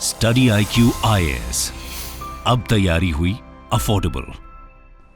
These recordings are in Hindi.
स्टडी IQ IAS, अब तैयारी हुई अफोर्डेबल।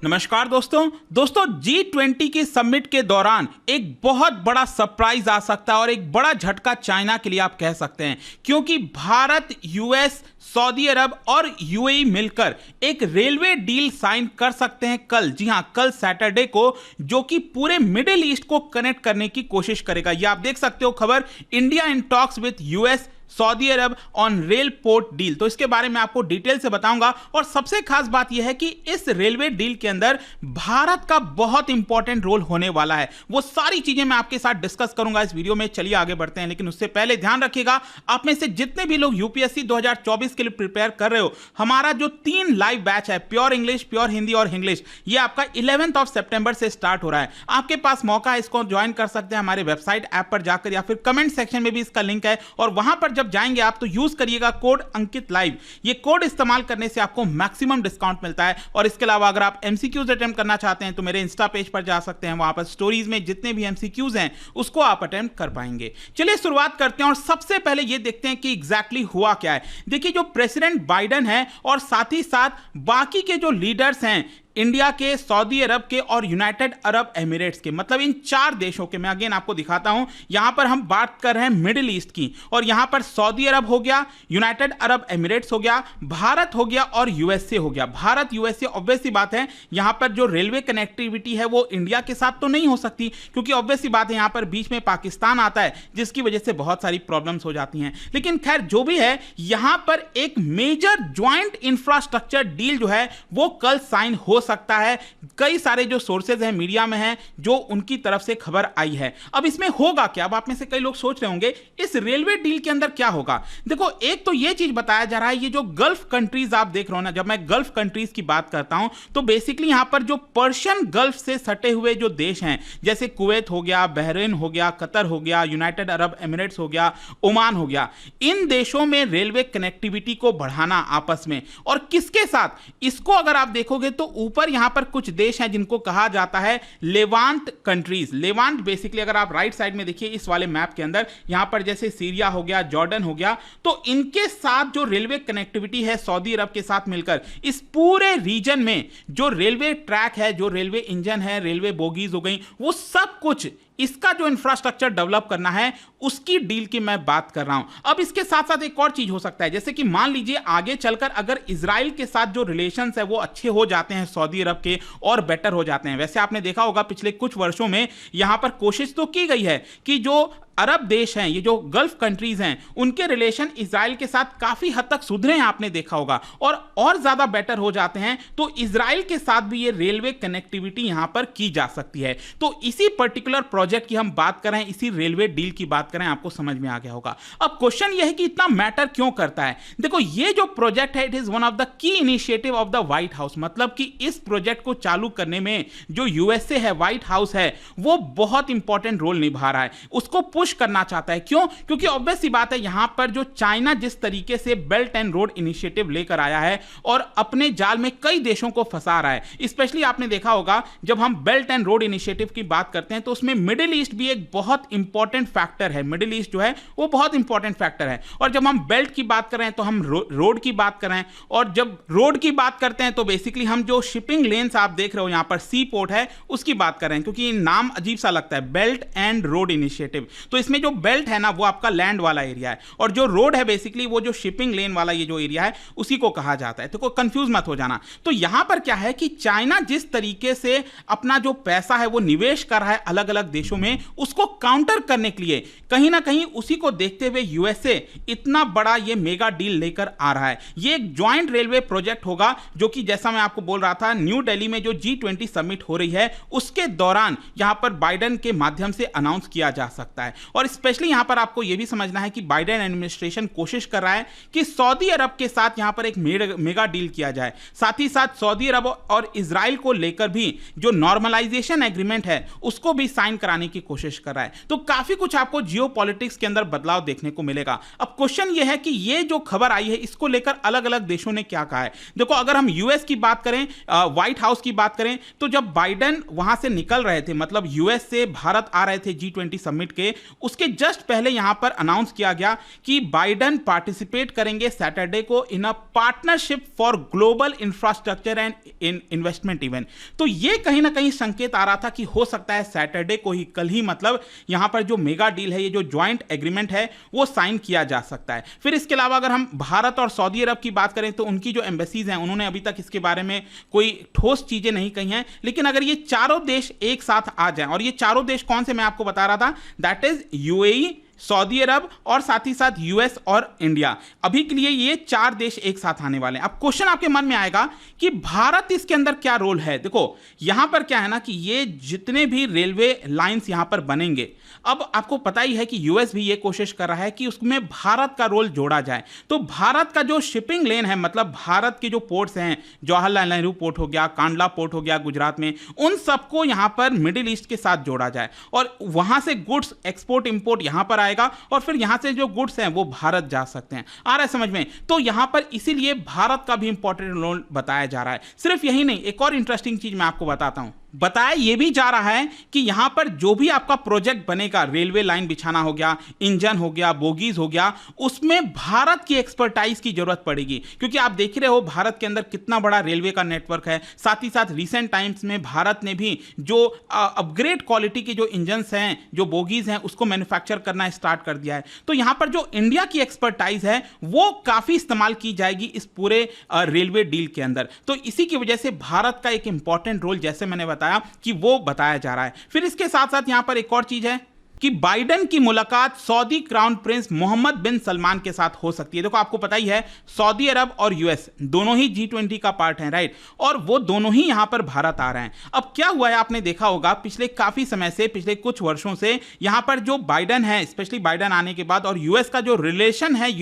नमस्कार दोस्तों G20 की समिट के दौरान एक बहुत बड़ा सरप्राइज आ सकता है और एक बड़ा झटका चाइना के लिए आप कह सकते हैं, क्योंकि भारत, यूएस, सऊदी अरब और यूएई मिलकर एक रेलवे डील साइन कर सकते हैं कल। जी हां, कल सैटरडे को, जो कि पूरे मिडिल ईस्ट को कनेक्ट करने की कोशिश करेगा। ये आप देख सकते हो खबर, India in talks with US Saudi Arab on rail port deal. तो इसके बारे में आपको डिटेल से बताऊंगा और सबसे खास बात यह है कि इस रेलवे डील के अंदर भारत का बहुत इंपॉर्टेंट रोल होने वाला है। वो सारी चीजें मैं आपके साथ डिस्कस करूंगा इस वीडियो में। चलिए आगे बढ़ते हैं, लेकिन उससे पहले ध्यान रखिएगा, आप में से जितने भी लोग यूपीएससी 2024 के लिए प्रिपेयर कर रहे हो, हमारा जो 3 लाइव बैच है, प्योर इंग्लिश, प्योर हिंदी और इंग्लिश, ये आपका 11 सितंबर से स्टार्ट हो रहा है। आपके पास मौका है, इसको ज्वाइन कर सकते हैं हमारे वेबसाइट ऐप पर जाकर, या फिर कमेंट सेक्शन में भी इसका लिंक है। और वहां पर जब जाएंगे आप तो यूज करिएगा कोड अंकित लाइव। ये कोड इस्तेमाल करने से आपको मैक्सिमम डिस्काउंट मिलता है। और इसके अलावा अगर आप एमसीक्यूज अटेम्प्ट करना चाहते हैं तो मेरे इंस्टा पेज पर जा सकते हैं, वहां पर स्टोरीज में जितने भी एमसीक्यूज हैं उसको आप अटेम्प्ट कर पाएंगे। चलिए शुरुआत करते हैं और सबसे पहले ये देखते हैं कि एग्जैक्टली हुआ क्या है। देखिए, जो प्रेसिडेंट बाइडेन है और साथ ही साथ बाकी के जो लीडर्स हैं, इंडिया के, सऊदी अरब के और यूनाइटेड अरब एमिरेट्स के, मतलब इन 4 देशों के, मैं अगेन आपको दिखाता हूं। यहां पर हम बात कर रहे हैं मिडिल ईस्ट की, और यहां पर सऊदी अरब हो गया, यूनाइटेड अरब एमिरेट्स हो गया, भारत हो गया और यूएसए हो गया। भारत यूएसए, ऑब्वियस सी बात है, यहां पर जो रेलवे कनेक्टिविटी है वो इंडिया के साथ तो नहीं हो सकती, क्योंकि ऑब्वियस सी बात है यहां पर बीच में पाकिस्तान आता है, जिसकी वजह से बहुत सारी प्रॉब्लम्स हो जाती हैं। लेकिन खैर जो भी है, यहां पर एक मेजर ज्वाइंट इंफ्रास्ट्रक्चर डील जो है वो कल साइन हो सकता है। कई सारे जो सोर्सेज हैं मीडिया में हैं, जो उनकी तरफ से खबर आई है। अब इसमें होगा क्या? अब आप में से कई लोग सोच रहे होंगे इस रेलवे डील के अंदर क्या होगा। देखो, एक तो ये चीज बताया जा रहा है, ये जो गल्फ कंट्रीज आप देख रहे हो ना, जब मैं गल्फ कंट्रीज की बात करता हूं तो बेसिकली यहां पर जो पर्शियन गल्फ से सटे हुए जो देश हैं, जैसे कुवैत हो गया, बहरीन हो गया, कतर हो गया, यूनाइटेड अरब एमिरेट्स हो गया, ओमान हो गया, इन देशों में रेलवे कनेक्टिविटी को बढ़ाना आपस में। और किसके साथ? इसको अगर आप देखोगे तो ऊपर यहां पर कुछ देश हैं जिनको कहा जाता है लेवांट कंट्रीज। लेवांट बेसिकली अगर आप राइट साइड में देखिए इस वाले मैप के अंदर, यहां पर जैसे सीरिया हो गया, जॉर्डन हो गया, तो इनके साथ जो रेलवे कनेक्टिविटी है सऊदी अरब के साथ मिलकर, इस पूरे रीजन में जो रेलवे ट्रैक है, जो रेलवे इंजन है, रेलवे बोगीज हो गई, वो सब कुछ, इसका जो इंफ्रास्ट्रक्चर डेवलप करना है, उसकी डील की मैं बात कर रहा हूं। अब इसके साथ साथ एक और चीज हो सकता है, जैसे कि मान लीजिए आगे चलकर अगर इजराइल के साथ जो रिलेशंस है वो अच्छे हो जाते हैं सऊदी अरब के, और बेटर हो जाते हैं। वैसे आपने देखा होगा पिछले कुछ वर्षों में यहां पर कोशिश तो की गई है कि जो अरब देश हैं, ये जो गल्फ कंट्रीज हैं, उनके रिलेशन इजराइल के साथ काफी हद तक सुधरे हैं, आपने देखा होगा, और ज्यादा बेटर हो जाते हैं। तो इजराइल के साथ भी ये रेलवे कनेक्टिविटी यहां पर की जा सकती है। तो इसी पर्टिकुलर प्रोजेक्ट की हम बात कर रहे हैं, इसी रेलवे डील की बात कर रहे हैं, आपको समझ में आ गया होगा। अब क्वेश्चन यह है कि इतना मैटर क्यों करता है। देखो, ये जो प्रोजेक्ट है, it is one of the key initiative of the white house. मतलब कि इस प्रोजेक्ट को चालू करने में जो यूएसए है, व्हाइट हाउस है, वो बहुत इंपॉर्टेंट रोल निभा रहा है, उसको पुश करना चाहता है। क्यों? क्योंकि ऑब्वियस सी बात है, यहां पर जो चाइना जिस तरीके से बेल्ट एंड रोड इनिशिएटिव लेकर आया है और अपने जाल में कई देशों को फंसा रहा है। स्पेशली आपने देखा होगा जब हम बेल्ट एंड रोड इनिशिएटिव की बात करते हैं तो उसमें मिडिल ईस्ट भी एक बहुत इंपॉर्टेंट फैक्टर है। मिडिल ईस्ट जो है वो बहुत इंपॉर्टेंट फैक्टर है। और जब हम बेल्ट की बात कर रहे हैं तो हम रोड की बात कर रहे हैं, और जब रोड की बात करते हैं तो बेसिकली हम जो शिपिंग लेन्स आप देख रहे हो यहां पर, सी पोर्ट है, उसकी बात कर रहे हैं, क्योंकि नाम अजीब सा लगता है, बेल्ट एंड रोड इनिशिएटिव। तो इसमें जो बेल्ट है ना वो आपका लैंड वाला एरिया है, और जो रोड है बेसिकली वो जो शिपिंग लेन वाला ये जो एरिया है उसी को कहा जाता है। तो कोई कंफ्यूज मत हो जाना। तो यहां पर क्या है कि चाइना जिस तरीके से अपना जो पैसा है वो निवेश कर रहा है अलग अलग देशों में, उसको काउंटर करने के लिए कहीं ना कहीं उसी को देखते हुए यूएसए इतना बड़ा ये मेगा डील लेकर आ रहा है। ये एक ज्वाइंट रेलवे प्रोजेक्ट होगा, जो कि जैसा मैं आपको बोल रहा था, न्यू दिल्ली में जो G20 समिट हो रही है उसके दौरान यहां पर बाइडेन के माध्यम से अनाउंस किया जा सकता है। और स्पेशली यहां पर आपको यह भी समझना है कि बाइडेन एडमिनिस्ट्रेशन कोशिश कर रहा है कि सऊदी अरब के साथ यहां पर एक मेगा डील किया जाए। साथ ही साथ सऊदी अरब और इजराइल को लेकर भी जो नॉर्मलाइजेशन एग्रीमेंट है उसको भी साइन कराने की कोशिश कर रहा है। तो काफी कुछ आपको जियोपॉलिटिक्स के अंदर बदलाव देखने को मिलेगा। अब क्वेश्चन यह है कि ये जो खबर आई है इसको लेकर अलग अलग देशों ने क्या कहा है। देखो, अगर हम यूएस की बात करें, व्हाइट हाउस की बात करें, तो जब बाइडेन वहां से निकल रहे थे, मतलब यूएस से भारत आ रहे थे G20 समिट के, उसके जस्ट पहले यहां पर अनाउंस किया गया कि बाइडेन पार्टिसिपेट करेंगे सैटरडे को in a partnership for global infrastructure and investment event. तो यह कहीं ना कहीं संकेत आ रहा था कि हो सकता है सैटरडे को ही, कल ही मतलब यहां पर जो मेगा डील है, ये जो ज्वाइंट एग्रीमेंट है वो साइन किया जा सकता है। फिर इसके अलावा अगर हम भारत और सऊदी अरब की बात करें तो उनकी जो एम्बेसीज हैं उन्होंने अभी तक इसके बारे में कोई ठोस चीजें नहीं कही हैं, लेकिन अगर ये चारों देश एक साथ आ जाएं, और ये चारों देश कौन से मैं आपको बता रहा था, दैट इज यूएई, सऊदी अरब और साथ ही साथ यूएस और इंडिया। अभी के लिए ये 4 देश एक साथ आने वाले हैं। अब क्वेश्चन आपके मन में आएगा कि भारत इसके अंदर क्या रोल है। देखो यहां पर क्या है ना कि ये जितने भी रेलवे लाइंस यहां पर बनेंगे, अब आपको पता ही है कि यूएस भी ये कोशिश कर रहा है कि उसमें भारत का रोल जोड़ा जाए। तो भारत का जो शिपिंग लेन है, मतलब भारत के जो पोर्ट्स हैं, जवाहरलाल नेहरू पोर्ट हो गया, कांडला पोर्ट हो गया गुजरात में, उन सबको यहां पर मिडिल ईस्ट के साथ जोड़ा जाए और वहां से गुड्स एक्सपोर्ट इंपोर्ट यहां पर आएगा और फिर यहां से जो गुड्स हैं वो भारत जा सकते हैं। आ रहा है समझ में? तो यहां पर इसीलिए भारत का भी इंपॉर्टेंट रोल बताया जा रहा है। सिर्फ यही नहीं, एक और इंटरेस्टिंग चीज मैं आपको बताता हूं। बताया यह भी जा रहा है कि यहां पर जो भी आपका प्रोजेक्ट बनेगा, रेलवे लाइन बिछाना हो गया, इंजन हो गया, बोगीज हो गया, उसमें भारत की एक्सपर्टाइज की जरूरत पड़ेगी, क्योंकि आप देख रहे हो भारत के अंदर कितना बड़ा रेलवे का नेटवर्क है। साथ ही साथ रिसेंट टाइम्स में भारत ने भी जो अपग्रेड क्वालिटी के जो इंजन्स हैं, जो बोगीज हैं, उसको मैन्युफैक्चर करना स्टार्ट कर दिया है। तो यहां पर जो इंडिया की एक्सपर्टाइज है वो काफी इस्तेमाल की जाएगी इस पूरे रेलवे डील के अंदर। तो इसी की वजह से भारत का एक इंपॉर्टेंट रोल, जैसे मैंने बताया कि वो बताया जा रहा है। फिर इसके साथ साथ यहां पर एक और चीज है कि बाइडेन की मुलाकात सऊदी क्राउन प्रिंस मोहम्मद बिन सलमान के साथ हो सकती है। देखो आपको पता ही है सऊदी अरब और यूएस दोनों ही G20 का पार्ट हैं, राइट, और वो दोनों ही यहां पर भारत आ रहे हैं। अब क्या हुआ है, आपने देखा होगा पिछले काफी समय से, पिछले कुछ वर्षों से यहां पर जो बाइडेन है, स्पेशली बाइडेन आने के बाद, और यूएस का जो रिलेशन है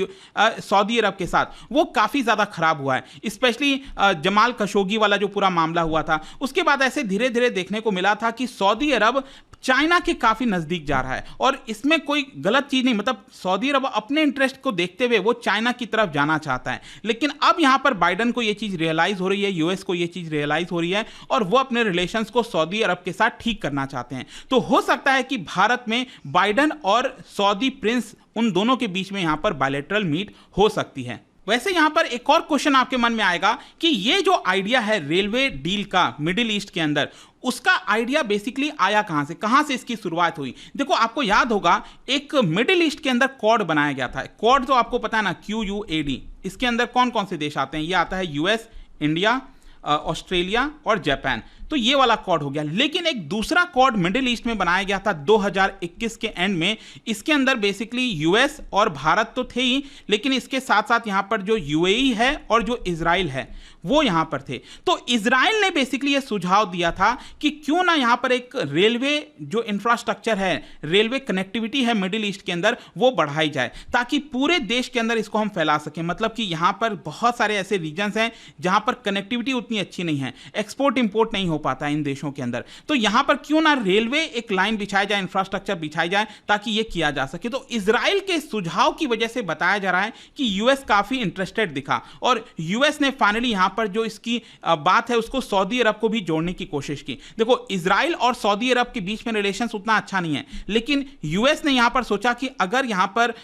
सऊदी अरब के साथ, वो काफी ज्यादा खराब हुआ है। स्पेशली जमाल खशोगी वाला जो पूरा मामला हुआ था, उसके बाद ऐसे धीरे धीरे देखने को मिला था कि सऊदी अरब चाइना के काफी नजदीक जा रहा है, और इसमें कोई गलत चीज नहीं, मतलब सऊदी अरब अपने इंटरेस्ट को देखते हुए वो चाइना की तरफ जाना चाहता है। लेकिन अब यहां पर बाइडेन को यह चीज रियलाइज हो रही है, यूएस को यह चीज रियलाइज हो रही है, और वो अपने रिलेशंस को सऊदी अरब के साथ ठीक करना चाहते हैं। तो हो सकता है कि भारत में बाइडेन और सऊदी प्रिंस, उन दोनों के बीच में यहां पर बायलैटरल मीट हो सकती है। वैसे यहां पर एक और क्वेश्चन आपके मन में आएगा कि ये जो आइडिया है रेलवे डील का मिडिल ईस्ट के अंदर, उसका आइडिया बेसिकली आया कहां से इसकी शुरुआत हुई। देखो आपको याद होगा एक मिडिल ईस्ट के अंदर क्वाड बनाया गया था। क्वाड तो आपको पता है ना, QUAD। इसके अंदर कौन कौन से देश आते हैं? ये आता है यूएस, इंडिया, ऑस्ट्रेलिया और जापान। तो ये वाला क्वाड हो गया। लेकिन एक दूसरा क्वाड मिडिल ईस्ट में बनाया गया था 2021 के एंड में। इसके अंदर बेसिकली यूएस और भारत तो थे ही, लेकिन इसके साथ साथ यहां पर जो यूएई है और जो इजराइल है वो यहां पर थे। तो इजराइल ने बेसिकली ये सुझाव दिया था कि क्यों ना यहां पर एक रेलवे जो इंफ्रास्ट्रक्चर है, रेलवे कनेक्टिविटी है मिडिल ईस्ट के अंदर, वो बढ़ाई जाए ताकि पूरे देश के अंदर इसको हम फैला सकें। मतलब कि यहां पर बहुत सारे ऐसे रीजन्स हैं जहां पर कनेक्टिविटी उतनी अच्छी नहीं है, एक्सपोर्ट इंपोर्ट नहीं हो पाता है इन देशों के अंदर। तो यहां पर क्यों ना रेलवे एक लाइन बिछाई जाए, इंफ्रास्ट्रक्चर बिछाई जाए ताकि यह किया जा सके। तो इजराइल के सुझाव की वजह से बताया जा रहा है कि यूएस काफी इंटरेस्टेड दिखा, और यूएस ने फाइनली यहां पर जो इसकी बात है उसको सऊदी अरब को भी जोड़ने की कोशिश की। देखो इजराइल और सऊदी अरब के बीच में रिलेशंस उतना अच्छा नहीं है, लेकिन यूएस ने यहां पर सोचा कि अगर यहां पर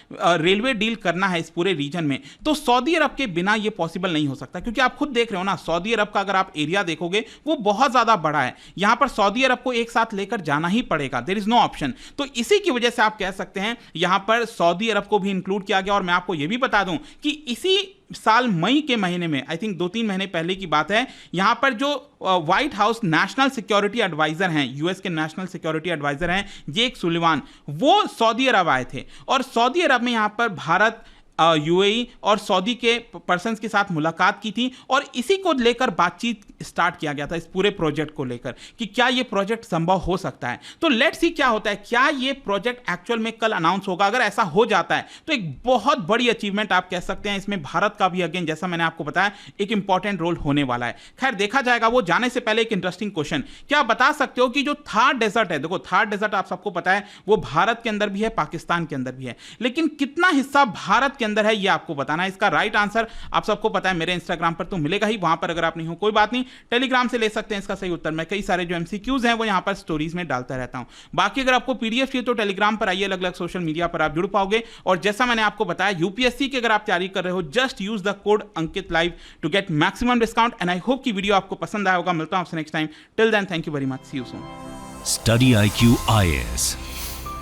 रेलवे डील करना है इस पूरे रीजन में, तो सऊदी अरब के बिना यह पॉसिबल नहीं हो सकता। क्योंकि आप खुद देख रहे हो ना, सऊदी अरब का अगर आप एरिया देखोगे वो बहुत ज्यादा बड़ा है। यहां पर सऊदी अरब को एक साथ लेकर जाना ही पड़ेगा, देयर इज नो ऑप्शन। तो इसी की वजह से आप कह सकते हैं यहां पर सऊदी अरब को भी इंक्लूड किया गया। और मैं आपको यह भी बता दूं कि इसी साल मई के महीने में, आई थिंक 2-3 महीने पहले की बात है, यहां पर जो White House national security adviser हैं, यूएस के नेशनल सिक्योरिटी एडवाइजर हैं जेक सुलिवान, वो सऊदी अरब आए थे। और सऊदी अरब में यहां पर भारत, यूएई और सऊदी के पर्सन्स के साथ मुलाकात की थी, और इसी को लेकर बातचीत स्टार्ट किया गया था इस पूरे प्रोजेक्ट को लेकर कि क्या ये प्रोजेक्ट संभव हो सकता है। तो लेट्स सी क्या होता है, क्या ये प्रोजेक्ट एक्चुअल में कल अनाउंस होगा। अगर ऐसा हो जाता है तो एक बहुत बड़ी अचीवमेंट आप कह सकते हैं। इसमें भारत का भी अगेन जैसा मैंने आपको बताया एक इंपॉर्टेंट रोल होने वाला है। खैर देखा जाएगा। वो जाने से पहले एक इंटरेस्टिंग क्वेश्चन, क्या आप बता सकते हो कि जो थार डेजर्ट है, देखो थार डेजर्ट आप सबको पता है वो भारत के अंदर भी है, पाकिस्तान के अंदर भी है, लेकिन कितना हिस्सा भारत के अंदर है ये आपको बताना है। इसका राइट आंसर आप सबको पता है, मेरे इंस्टाग्राम पर तो मिलेगा ही, वहां पर अगर आप नहीं हो कोई बात नहीं, टेलीग्राम से ले सकते हैं इसका सही उत्तर। मैं कई सारे जो एमसीक्यूज हैं वो यहां पर स्टोरीज में डालता रहता हूं। बाकी अगर आपको पीडीएफ चाहिए तो टेलीग्राम पर आइए, अलग अलग सोशल मीडिया पर आप जुड़ पाओगे। और जैसा मैंने आपको बताया, यूपीएससी की अगर आप तैयारी कर रहे हो, just use the code Ankit live to get maximum discount. And I hope कि वीडियो आपको पसंद आया होगा। मिलता हूं आपसे next time. Till then, thank you very much, see you soon. Study IQ IAS,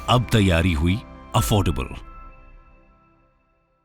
अब तैयारी हुई अफोर्डेबल।